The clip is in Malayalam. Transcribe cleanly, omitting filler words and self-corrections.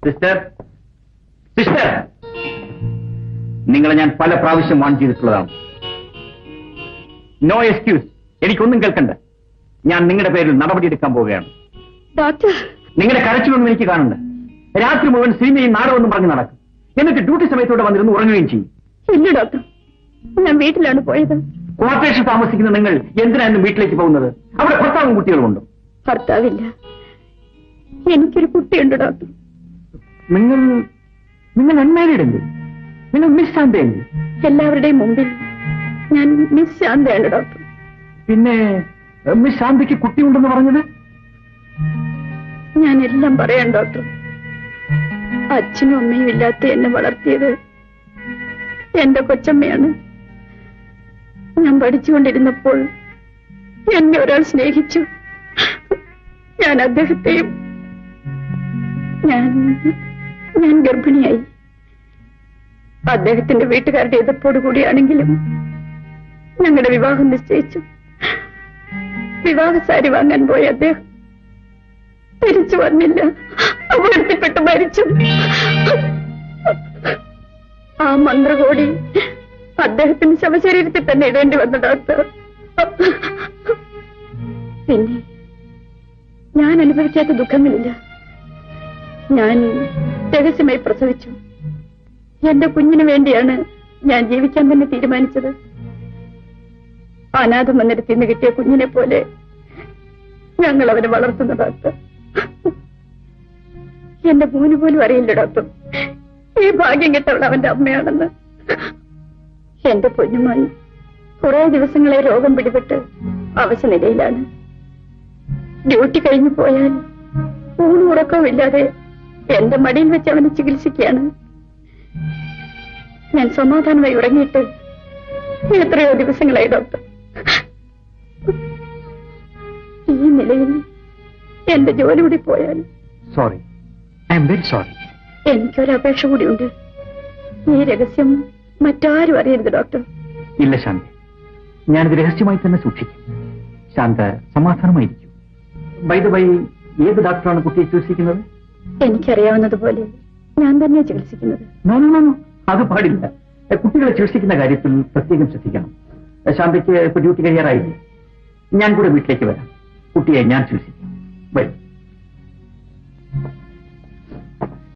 സിസ്റ്റർ, സിസ്റ്റർ, നിങ്ങളെ ഞാൻ പല പ്രാവശ്യം വാൺ ചെയ്തിട്ടുള്ളതാണ്. No excuse. എനിക്കൊന്നും കേൾക്കണ്ട. ഞാൻ നിങ്ങളുടെ പേരിൽ നടപടിയെടുക്കാൻ പോവുകയാണ്. ഡോക്ടർ, നിങ്ങളുടെ കരച്ചിലൊന്നും എനിക്ക് കാണണ്ട. രാത്രി മുഴുവൻ സിനിമയും നാടകമൊന്നും പറഞ്ഞ് നടക്കും. എന്നിട്ട് ഡ്യൂട്ടി സമയത്തോടെ വന്നിരുന്ന് ഉറങ്ങുകയും ചെയ്യും. ഇല്ല ഡോക്ടർ, ഞാൻ വീട്ടിലാണ് പോയത്. ക്വാർട്ടേഴ്സിൽ താമസിക്കുന്ന നിങ്ങൾ എന്തിനായിരുന്നു വീട്ടിലേക്ക് പോകുന്നത്? അവിടെ ഭർത്താവും കുട്ടികളുമുണ്ടോ? ഭർത്താവില്ല, എനിക്കൊരു കുട്ടിയുണ്ട് ഡോക്ടർ. നിങ്ങൾ അൺമാരീഡ് അല്ലേ? നിങ്ങൾ മിസ് ശാന്തയല്ലേ? എല്ലാവരുടെയും മുമ്പിൽ ഞാൻ മിസ് ശാന്തയാണ് ഡോക്ടർ. പിന്നെ മിസ് ശാന്തയ്ക്ക് കുട്ടിയുണ്ടെന്ന് പറഞ്ഞത്? ഞാൻ എല്ലാം പറയാം ഡോക്ടർ. അച്ഛനും അമ്മയും ഇല്ലാത്ത എന്നെ വളർത്തിയത് എന്റെ കൊച്ചമ്മയാണ്. ഞാൻ പഠിച്ചുകൊണ്ടിരുന്നപ്പോൾ എന്നെ ഒരാൾ സ്നേഹിച്ചു. ഞാൻ അദ്ദേഹത്തെയും ഞാൻ ഗർഭിണിയായി. അദ്ദേഹത്തിന്റെ വീട്ടുകാരുടെ എതിർപ്പോടുകൂടിയാണെങ്കിലും ഞങ്ങളുടെ വിവാഹം നിശ്ചയിച്ചു. വിവാഹസാരി വാങ്ങാൻ പോയ അദ്ദേഹം തിരിച്ചു വന്നില്ല. അപകടത്തിൽപ്പെട്ട് മരിച്ചു. ആ മന്ത്രകോടി അദ്ദേഹത്തിന്റെ ശവശരീരത്തിൽ തന്നെ ഇടേണ്ടി വന്നു ഡോക്ടർ. പിന്നെ ഞാൻ അനുഭവിക്കാത്ത ദുഃഖങ്ങളില്ല. ഞാൻ രഹസ്യമായി പ്രസവിച്ചു. എന്റെ കുഞ്ഞിനു വേണ്ടിയാണ് ഞാൻ ജീവിക്കാൻ തന്നെ തീരുമാനിച്ചത്. അനാഥ മന്ദിരത്തിൽ നിന്ന് കിട്ടിയ കുഞ്ഞിനെ പോലെ ഞങ്ങൾ അവനെ വളർത്തുന്ന ഡോക്ടർ. എന്റെ മോന് പോലും അറിയില്ല ഡോക്ടർ, ഈ ഭാഗ്യം കിട്ടവൾ അവന്റെ അമ്മയാണെന്ന്. എന്റെ പൊന്നുമോൻ കുറെ ദിവസങ്ങളെ രോഗം പിടിപെട്ട് അവശനിലയിലാണ്. ഡ്യൂട്ടി കഴിഞ്ഞു പോയാൽ ഊണും ഉറക്കവും ഇല്ലാതെ എന്റെ മടിയിൽ വെച്ച് അവനെ ചികിത്സിക്കുകയാണ്. ഞാൻ സമാധാനമായി ഉറങ്ങിയിട്ട് എത്രയോ ദിവസങ്ങളായി ഡോക്ടർ. ഈ നിലയിൽ എന്റെ ജോലി കൂടി പോയാൽ sorry, I am very sorry. എനിക്കൊരപേക്ഷ കൂടിയുണ്ട്. ഈ രഹസ്യം മറ്റാരും അറിയരുത് ഡോക്ടർ. ഇല്ല ശാന്ത, ഞാനിത് രഹസ്യമായി തന്നെ സൂക്ഷിക്കും. ശാന്ത സമാധാനമായിരിക്കും. ബൈ ദ ബൈ, ഏത് ഡോക്ടറാണ് കുട്ടിയെ ചികിത്സിക്കുന്നത്? എനിക്കറിയാവുന്നതുപോലെ ഞാൻ തന്നെ ചികിത്സിക്കുന്നത്. അത് പാടില്ല. കുട്ടികളെ ചികിത്സിക്കുന്ന കാര്യത്തിൽ പ്രത്യേകം ശ്രദ്ധിക്കണം. ശാന്തയ്ക്ക് ഇപ്പൊ ഡ്യൂട്ടി കഴിയാറായില്ലേ? ഞാൻ കൂടെ വീട്ടിലേക്ക് വരാം. കുട്ടിയെ ഞാൻ ചികിത്സിക്കാം. വരും.